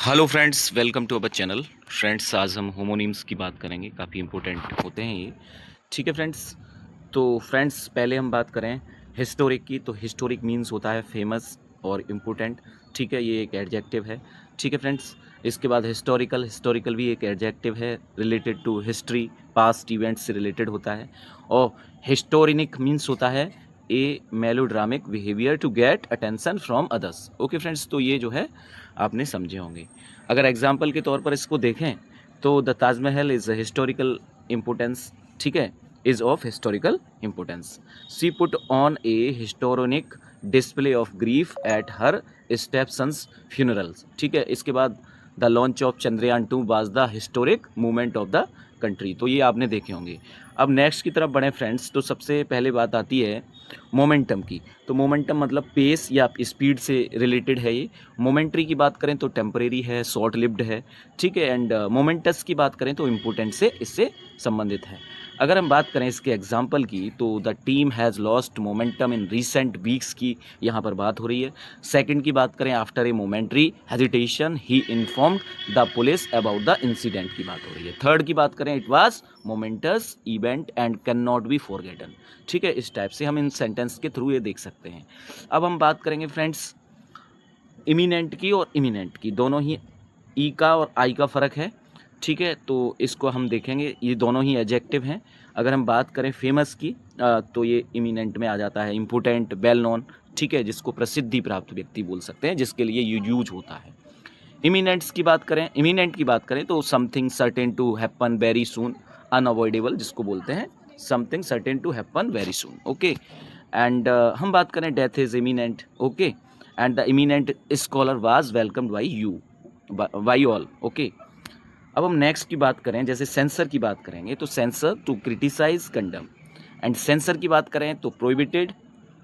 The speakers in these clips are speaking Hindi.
Hello friends, welcome to our channel. Friends, आज हम होमोनिम्स की बात करेंगे, काफ़ी इंपॉर्टेंट होते हैं ये। ठीक है फ्रेंड्स। तो फ्रेंड्स, पहले हम बात करें हिस्टोरिक की, तो हिस्टोरिक मीन्स होता है फेमस और इम्पोर्टेंट। ठीक है, ये एक एडजेक्टिव है। ठीक है फ्रेंड्स। इसके बाद हिस्टोरिकल, हिस्टोरिकल भी एक एडजेक्टिव है, related to history, past events से रिलेटेड होता है। और हिस्टोरिनिक मीन्स होता है a melodramatic behaviour to get attention from others. Okay friends, तो ये जो है आपने समझे होंगे। अगर एग्जाम्पल के तौर पर इसको देखें तो the Taj Mahal is historical importance. ठीक है, is of historical importance. She put on a historic display of grief at her stepson's funerals. ठीक है, इसके बाद the launch of Chandrayaan 2 was the historic movement of the country. तो ये आपने देखे होंगे। अब नेक्स्ट की तरफ बढ़े फ्रेंड्स, तो सबसे पहले बात आती है मोमेंटम की। तो मोमेंटम मतलब पेस या स्पीड से रिलेटेड है ये। मोमेंट्री की बात करें तो टेम्परेरी है, शॉर्ट लिव्ड है। ठीक है, एंड मोमेंटस की बात करें तो इम्पोर्टेंट से इससे संबंधित है। अगर हम बात करें इसके एग्जाम्पल की, तो the team has lost momentum in recent weeks की यहाँ पर बात हो रही है। सेकंड की बात करें, after a momentary hesitation he informed the police about the incident की बात हो रही है। थर्ड की बात करें, it was moments event and can not be forgotten. ठीक है, इस टाइप से हम इन सेंटेंस के थ्रू ये देख सकते हैं। अब हम बात करेंगे फ्रेंड्स इमिनेंट की और इमिनेंट की। दोनों ही ई का और आई का फ़र्क है। ठीक है, तो इसको हम देखेंगे, ये दोनों ही एडजेक्टिव हैं। अगर हम बात करें फेमस की, तो ये इमिनेंट में आ जाता है, इम्पोर्टेंट, वेल नोन। ठीक है, जिसको प्रसिद्धि प्राप्त व्यक्ति बोल सकते हैं, जिसके लिए यूज होता है। इमिनेंट्स की बात करें, इमिनेंट की बात करें तो something certain to happen very soon, unavoidable जिसको बोलते हैं, something certain to happen very soon. Okay, and हम बात करें death is imminent. Okay, and the imminent scholar was welcomed by you, by all. Okay, अब हम नेक्स्ट की बात करें, जैसे सेंसर की बात करेंगे तो censure to criticise, condemn. And censor की बात करें तो prohibited,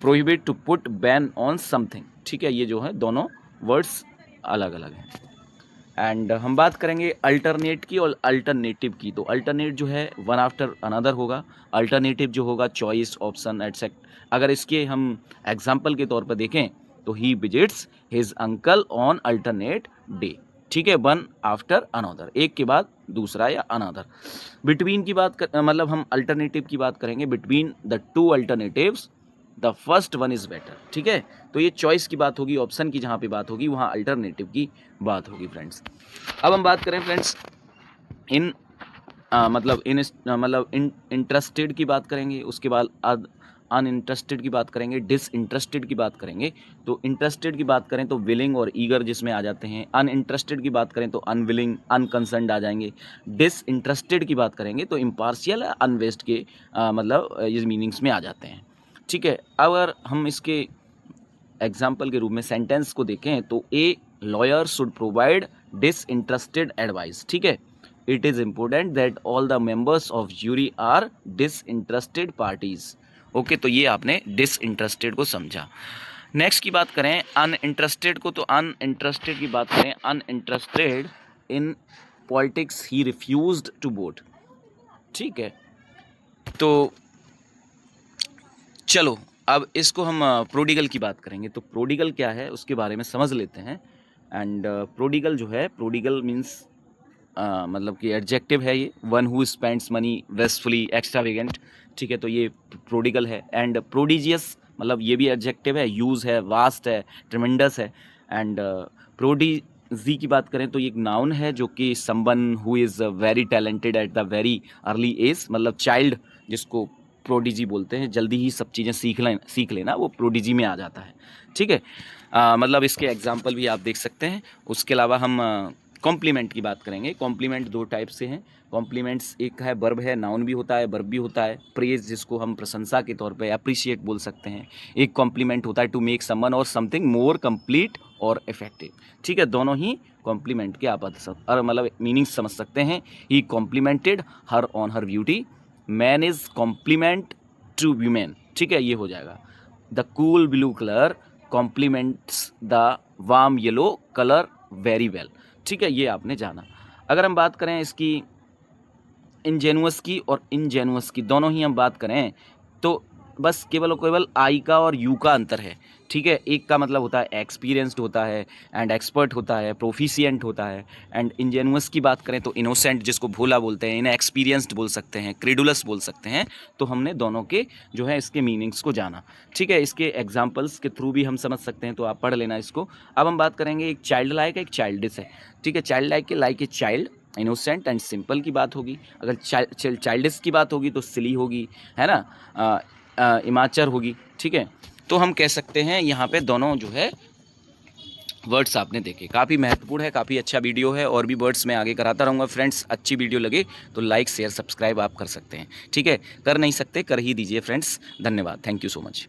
prohibit to put ban on something. ठीक है, ये जो है दोनों वर्ड्स अलग अलग हैं। एंड हम बात करेंगे अल्टरनेट की और अल्टरनेटिव की। तो अल्टरनेट जो है वन आफ्टर अनदर होगा, अल्टरनेटिव जो होगा चॉइस, ऑप्शन, एटसेक्ट। अगर इसके हम एग्जाम्पल के तौर पर देखें तो he visits his uncle on alternate day. ठीक है, वन आफ्टर अनदर, एक के बाद दूसरा या अनदर। बिटवीन की बात मतलब हम अल्टरनेटिव की बात करेंगे, between the two alternatives the first one is better. ठीक है, तो ये चॉइस की बात होगी, ऑप्शन की जहाँ पे बात होगी वहाँ अल्टरनेटिव की बात होगी फ्रेंड्स। अब हम बात करें फ्रेंड्स इन मतलब इन इंटरेस्टेड की बात करेंगे, उसके बाद अनइंटरेस्टेड की बात करेंगे, डिसइंटरेस्टेड की बात करेंगे। तो इंटरेस्टेड की बात करें तो विलिंग और ईगर जिसमें आ जाते हैं। अनइंटरेस्टेड की बात करें तो अनविलिंग, अनकंसर्न्ड आ जाएंगे। डिसइंटरेस्टेड की बात करेंगे तो इम्पार्शियल, अनवेस्ट के ये मीनिंग्स में आ जाते हैं। ठीक है, अगर हम इसके एग्जाम्पल के रूप में सेंटेंस को देखें तो a lawyer should provide disinterested advice. ठीक है, it is important that all the members of jury are disinterested parties. Okay, तो ये आपने डिसइंटरेस्टेड को समझा। नेक्स्ट की बात करें अनइंटरेस्टेड को, तो अनइंटरेस्टेड की बात करें, uninterested in politics he refused to vote. ठीक है, तो चलो अब इसको हम प्रोडिगल की बात करेंगे। तो प्रोडिगल क्या है उसके बारे में समझ लेते हैं। एंड प्रोडिगल जो है, प्रोडिगल मीन्स मतलब कि एडजेक्टिव है ये, one who spends money wastefully, extravagant. ठीक है, तो ये प्रोडिगल है। एंड प्रोडिजियस मतलब ये भी एडजेक्टिव है, यूज़ है, वास्ट है, ट्रिमेंडस है। एंड प्रोडिजी की बात करें तो ये एक नाउन है, जो कि someone who is very talented at the very early age, मतलब चाइल्ड जिसको प्रोडिजी बोलते हैं, जल्दी ही सब चीज़ें सीख लेना, वो प्रोडिजी में आ जाता है। ठीक है, मतलब इसके एग्जाम्पल भी आप देख सकते हैं। उसके अलावा हम कॉम्प्लीमेंट की बात करेंगे। कॉम्प्लीमेंट दो टाइप से हैं। कॉम्प्लीमेंट्स एक है वर्ब है, नाउन भी होता है, वर्ब भी होता है। प्रेज जिसको हम प्रशंसा के तौर पे अप्रिशिएट बोल सकते हैं। एक कॉम्प्लीमेंट होता है टू मेक समवन और समथिंग मोर कंप्लीट और इफेक्टिव। ठीक है, दोनों ही कॉम्प्लीमेंट के आप और मतलब मीनिंग समझ सकते हैं। He complimented her on her beauty, man is complement to women. ठीक है, ये हो जाएगा। The cool blue colour complements the warm yellow colour very well. ठीक है, ये आपने जाना। अगर हम बात करें इसकी इंजेनुअस की और इनजेनुअस की, दोनों ही हम बात करें तो बस केवल और केवल आई का और यू का अंतर है, ठीक है। एक का मतलब होता है एक्सपीरियंस्ड होता है, एंड एक्सपर्ट होता है, प्रोफिशिएंट होता है, एंड इंजेनुअस की बात करें तो इनोसेंट, जिसको भोला बोलते हैं, इन्हें एक्सपीरियंस्ड बोल सकते हैं, क्रेडुलस बोल सकते हैं। तो हमने दोनों के जो है इसके मीनिंग्स को जाना, ठीक है। इसके एग्जाम्पल्स के थ्रू भी हम समझ सकते हैं, तो आप पढ़ लेना इसको। अब हम बात करेंगे एक चाइल्ड लाइक, एक चाइल्डिश है, ठीक है। चाइल्ड लाइक के like a child, innocent and simple की बात होगी। अगर चाइल्डिश की बात होगी तो सिली होगी, है ना, इमाचर होगी, ठीक है। तो हम कह सकते हैं यहाँ पे दोनों जो है वर्ड्स आपने देखे, काफ़ी महत्वपूर्ण है, काफ़ी अच्छा वीडियो है, और भी वर्ड्स मैं आगे कराता रहूँगा फ्रेंड्स। अच्छी वीडियो लगे तो लाइक शेयर सब्सक्राइब आप कर सकते हैं, ठीक है। कर नहीं सकते कर ही दीजिए फ्रेंड्स। धन्यवाद, थैंक यू सो मच।